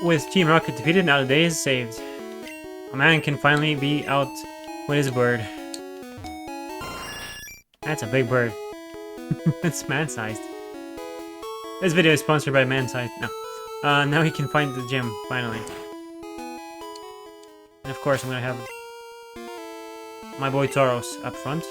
With Team Rocket defeated, now the day is saved. A man can finally be out with his bird. That's a big bird. It's man-sized. This video is sponsored by man-sized. No. Now he can find the gym, finally. And of course, I'm gonna have my boy Tauros up front.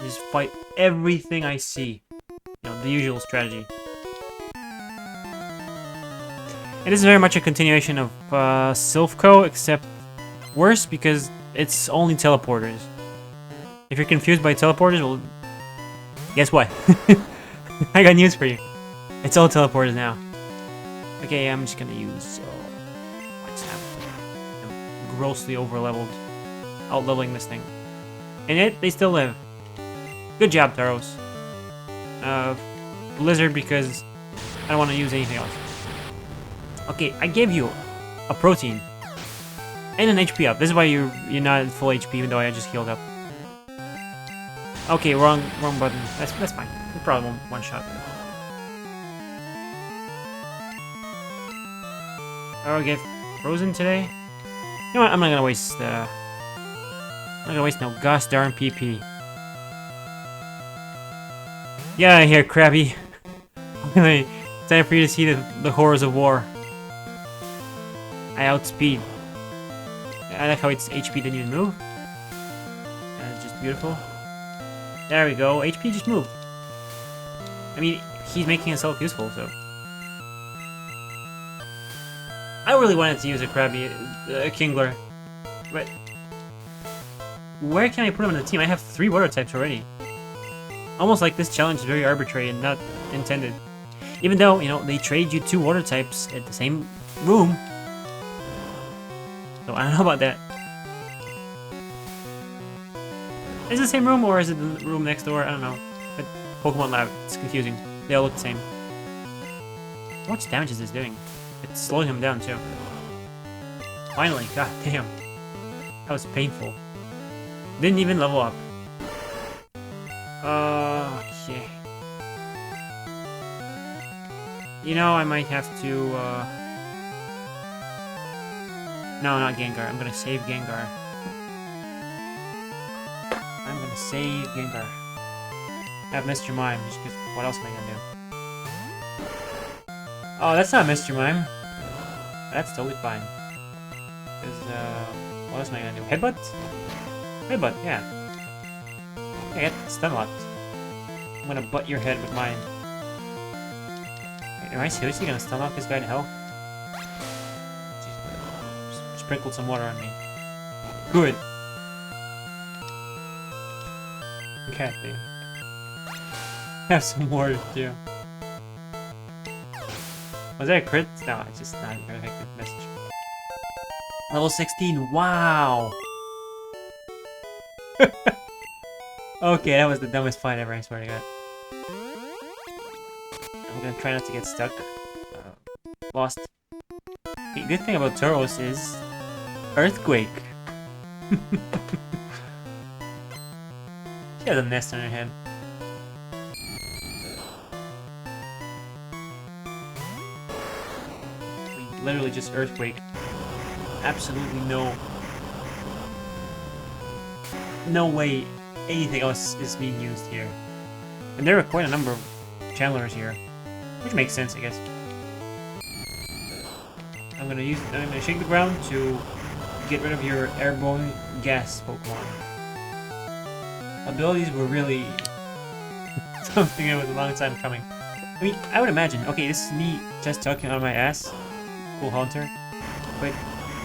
Just fight everything I see. You know, the usual strategy. And this is very much a continuation of Silphco, except worse because it's only teleporters. If you're confused by teleporters, well, guess what? I got news for you. It's all teleporters now. Okay, I'm just gonna use what's happening? I'm grossly over-leveled, out-leveling this thing. And yet, they still live. Good job, Tauros. Blizzard because I don't want to use anything else. Okay, I gave you a protein and an HP up. This is why you're not at full HP, even though I just healed up. Okay, wrong button. That's fine. You probably won't one-shot. Oh, get frozen today. You know what? I'm not gonna waste. I'm not gonna waste no gosh darn PP. Yeah, here, Krabby. Time for you to see the horrors of war. I outspeed. I like how it's HP didn't even move. That's just beautiful. There we go. HP just moved. I mean, he's making himself useful, so. I really wanted to use a Krabby, a Kingler, but where can I put him in the team? I have 3 water types already. Almost like this challenge is very arbitrary and not intended. Even though, you know, they trade you 2 water types at the same room. So I don't know about that. Is it the same room or is it the room next door? I don't know. But Pokemon Lab, it's confusing. They all look the same. How much damage is this doing? It's slowing him down too. Finally, god damn. That was painful. Didn't even level up. Okay. You know, I might have to, No, not Gengar. I'm gonna save Gengar. I'm gonna save Gengar. I have Mr. Mime, just because what else am I gonna do? Oh, that's not Mr. Mime. That's totally fine. Because, what else am I gonna do? Headbutt? Headbutt, yeah. I got stun locked. I'm gonna butt your head with mine. Am I seriously gonna stun lock this guy to hell? Just sprinkled some water on me. Good. Cat thing. Have some water too. Was that a crit? No, it's just not a very effective message. Level 16, wow! Okay, that was the dumbest fight ever, I swear to god. I'm gonna try not to get stuck. Lost. The good thing about Tauros is... Earthquake! She has a nest on her head. We literally just Earthquake. Absolutely no way anything else is being used here. And there are quite a number of channelers here. Which makes sense, I guess. I'm gonna shake the ground to get rid of your airborne gas Pokemon. Abilities were really something that was a long time coming. I mean, I would imagine, okay, this is me just talking on my ass, cool Haunter, but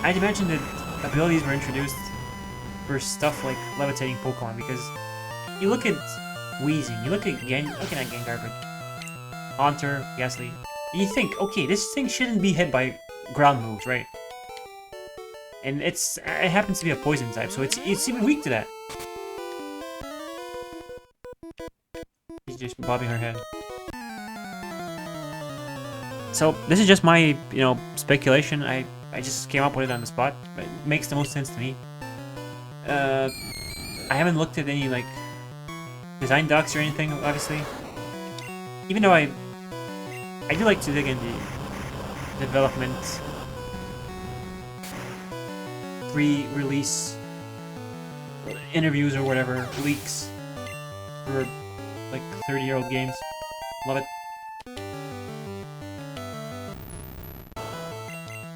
I'd imagine that abilities were introduced for stuff like levitating Pokemon, because you look at Weezing, you look at Gengar, but Haunter, Gastly, and you think, okay, this thing shouldn't be hit by ground moves, right? And it happens to be a poison type, so it's even weak to that. She's just bobbing her head. So this is just my, speculation. I just came up with it on the spot, but it makes the most sense to me. I haven't looked at any, design docs or anything, obviously. Even though I I do like to dig in the development pre-release interviews or whatever, leaks for like 30-year-old games. Love it.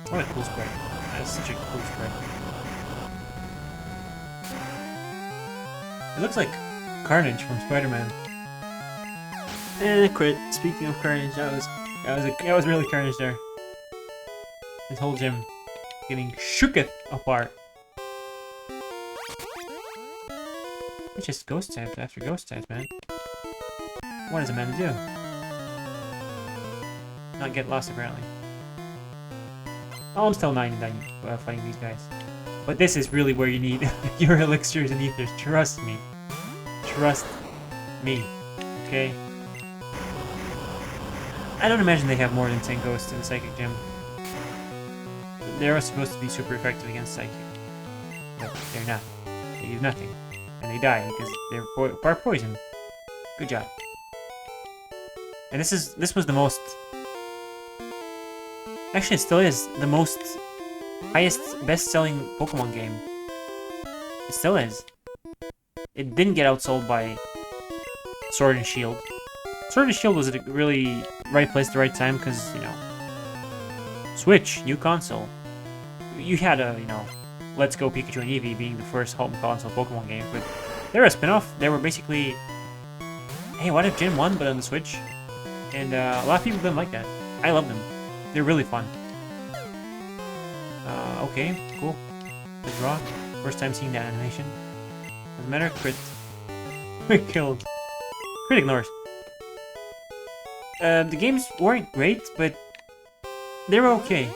What a cool sprite. That is such a cool sprite. It looks like Carnage from Spider-Man. Crit. Speaking of Carnage, that was really Carnage there. This whole gym getting shooketh apart. It's just ghost types after ghost types, man. What is a man to do? Not get lost, apparently. Oh, I'm still 99 fighting these guys. But this is really where you need your elixirs and ethers. Trust me. Trust me. Okay? I don't imagine they have more than 10 ghosts in the Psychic Gym. They're supposed to be super effective against Psychic. But they're not. They do nothing. And they die because they're part poison. Good job. And this was the most... Actually, it still is the most highest best-selling Pokemon game. It still is. It didn't get outsold by Sword and Shield. Sword and Shield was at a really right place at the right time because, you know, Switch, new console. You had a, you know, Let's Go Pikachu and Eevee being the first home console Pokemon game, but they were a spin-off. They were basically, hey, what if Gen 1 but on the Switch? And a lot of people didn't like that. I love them. They're really fun. Okay, cool. The draw. First time seeing that animation. Doesn't matter. Crit. Killed. Crit ignores. The games weren't great, but they were okay.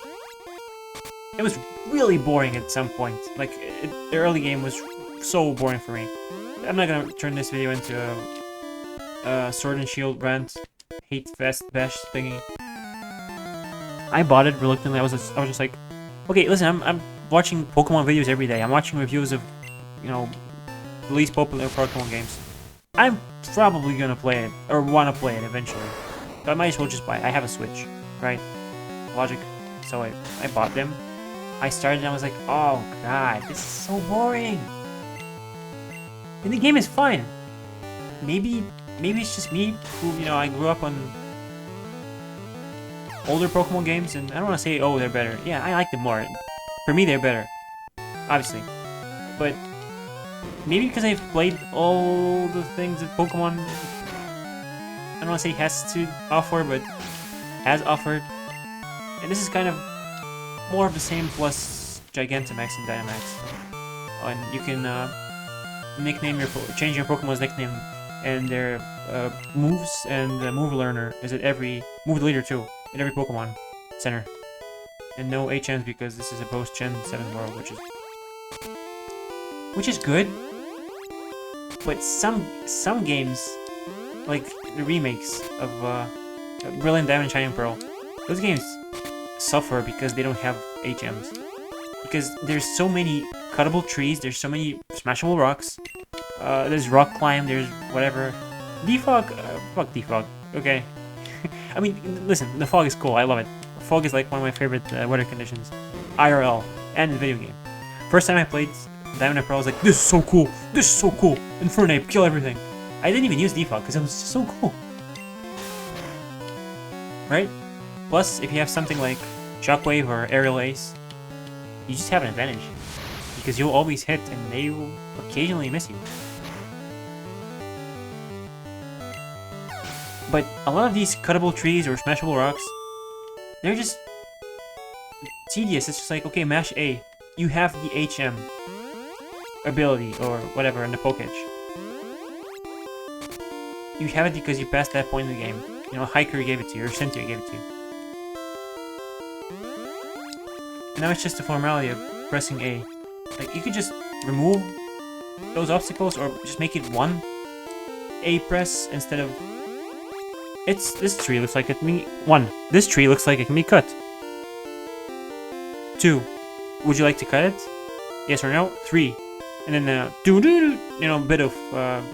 It was really boring at some point. Like, the early game was so boring for me. I'm not gonna turn this video into a Sword and Shield rant, hate fest bash thingy. I bought it reluctantly. I was just like, okay, listen, I'm watching Pokemon videos every day. I'm watching reviews of, you know, the least popular Pokemon games. I'm probably gonna play it, or wanna play it eventually. So I might as well just buy it. I have a Switch, right? Logic. So I bought them. I started and I was like, oh god, this is so boring. And the game is fine. Maybe it's just me who, you know, I grew up on older Pokemon games, and I don't want to say, oh, they're better. Yeah, I like them more. For me, they're better. Obviously. But maybe because I've played all the things that Pokemon, I don't want to say has to offer, but has offered. And this is kind of more of the same plus Gigantamax and Dynamax. And you can change your Pokemon's nickname and their moves, and the move learner is at every move leader too, in every Pokemon Center. And no HMs because this is a post-Gen 7 world, which is good. But some games, like the remakes of Brilliant Diamond, Shining Pearl, those games suffer because they don't have HMs. Because there's so many cuttable trees, there's so many smashable rocks, there's rock climb, there's whatever. Defog, fuck Defog, okay. I mean, listen, the fog is cool, I love it. Fog is like one of my favorite weather conditions. IRL, and the video game. First time I played Diamond and Pearl, I was like, this is so cool, this is so cool. Infernape, kill everything. I didn't even use Defog because it was just so cool. Right? Plus, if you have something like Shockwave or Aerial Ace, you just have an advantage. Because you'll always hit and they will occasionally miss you. But a lot of these cuttable trees or smashable rocks, they're just tedious. It's just like, okay, mash A. You have the HM ability or whatever in the Poketch. You have it because you passed that point in the game. You know, Hiker gave it to you, or Cynthia gave it to you. And now it's just a formality of pressing A. Like, you could just remove those obstacles or just make it one A press instead of... This tree looks like it can be... 1. This tree looks like it can be cut. 2. Would you like to cut it? Yes or no? 3. And then, you know, bit of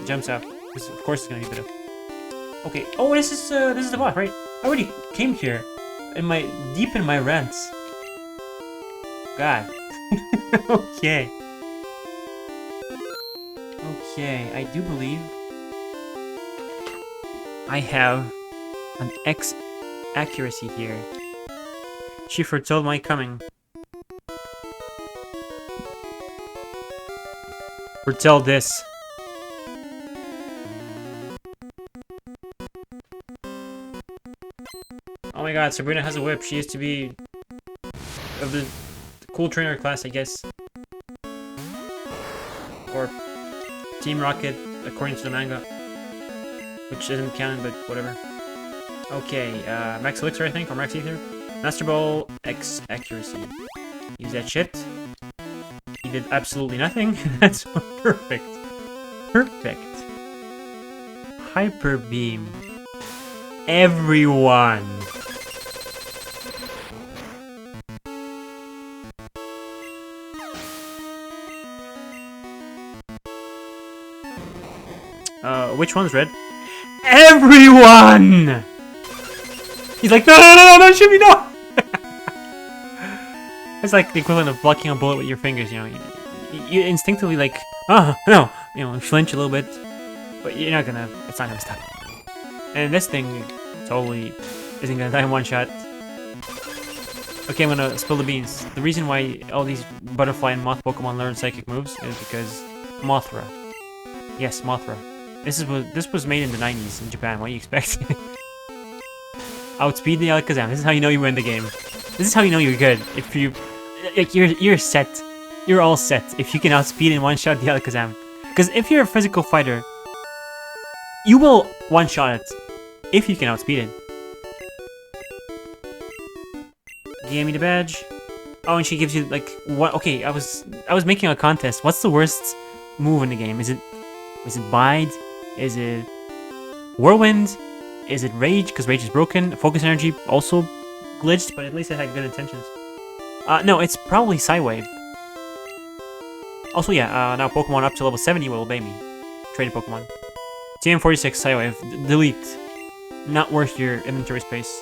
jumps up. Of course it's gonna be bit of. Okay. Oh, this is the bot, right? I already came here deep in my rants. God. Okay. Okay, I do believe I have an X accuracy here. She foretold my coming. Foretell this. Oh my god, Sabrina has a whip. She used to be of the cool trainer class, I guess. Or Team Rocket, according to the manga. Which isn't canon, but whatever. Okay, Max Elixir, I think, or Max Ether. Master Ball, X accuracy. Use that shit. He did absolutely nothing. That's perfect. Perfect. Hyper Beam. Everyone. Which one's red? Everyone! He's like, no, shoot me, no! It's like the equivalent of blocking a bullet with your fingers, you know. You instinctively like, oh, no, you know, flinch a little bit, but you're not gonna, it's not gonna stop. And this thing totally isn't gonna die in one shot. Okay, I'm gonna spill the beans. The reason why all these butterfly and moth Pokemon learn psychic moves is because Mothra. Yes, Mothra. This was made in the 90s in Japan. What do you expect? Outspeed the Alakazam. This is how you know you win the game. This is how you know you're good. If you, like, you're set. You're all set if you can outspeed and one-shot the Alakazam. Because if you're a physical fighter, you will one-shot it if you can outspeed it. Gave me the badge. Oh, and she gives you like what? Okay, I was making a contest. What's the worst move in the game? Is it Bide? Is it Whirlwind? Is it Rage? Because Rage is broken. Focus Energy also glitched, but at least it had good intentions. No, it's probably Psywave. Also, yeah, now Pokemon up to level 70 will obey me. Traded Pokemon. TM46 Psywave. Delete. Not worth your inventory space.